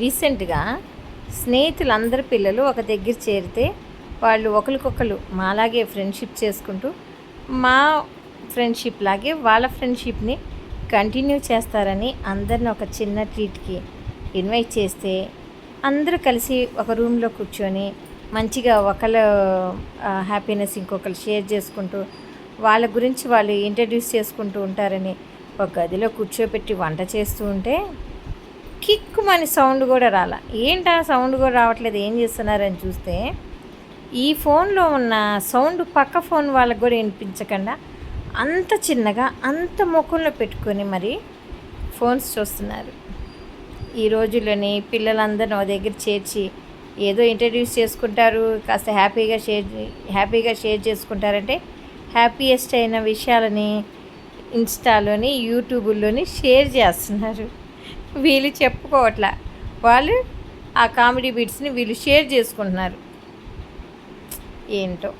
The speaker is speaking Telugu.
రీసెంట్గా స్నేహితులందరి పిల్లలు ఒక దగ్గర చేరితే వాళ్ళు ఒకరికొకరు మాలాగే ఫ్రెండ్షిప్ చేసుకుంటూ మా ఫ్రెండ్షిప్ లాగే వాళ్ళ ఫ్రెండ్షిప్ని కంటిన్యూ చేస్తారని అందరిని ఒక చిన్న ట్రీట్కి ఇన్వైట్ చేస్తే అందరూ కలిసి ఒక రూమ్లో కూర్చొని మంచిగా ఒకళ్ళ హ్యాపీనెస్ ఇంకొకరు షేర్ చేసుకుంటూ వాళ్ళ గురించి వాళ్ళు ఇంట్రడ్యూస్ చేసుకుంటూ ఉంటారని ఒక గదిలో కూర్చోపెట్టి వంట చేస్తూ ఉంటే కిక్కుమని సౌండ్ కూడా రాలా. ఏంటా సౌండ్ కూడా రావట్లేదు, ఏం చేస్తున్నారని చూస్తే ఈ ఫోన్లో ఉన్న సౌండ్ పక్క ఫోన్ వాళ్ళకు కూడా వినిపించకుండా అంత చిన్నగా అంత ముఖంలో పెట్టుకొని మరి ఫోన్స్ చూస్తున్నారు. ఈ రోజుల్లోని పిల్లలందరినీ ఒక దగ్గర చేర్చి ఏదో ఇంట్రడ్యూస్ చేసుకుంటారు, కాస్త హ్యాపీగా షేర్ చేసుకుంటారంటే హ్యాపీయెస్ట్ అయిన విషయాలని ఇన్స్టాలోని యూట్యూబుల్లోని షేర్ చేస్తున్నారు. వీళ్ళు చెప్పుకోవట్లా, వాళ్ళు ఆ కామెడీ బిట్స్ని వీళ్ళు షేర్ చేసుకుంటున్నారు. ఏంటో.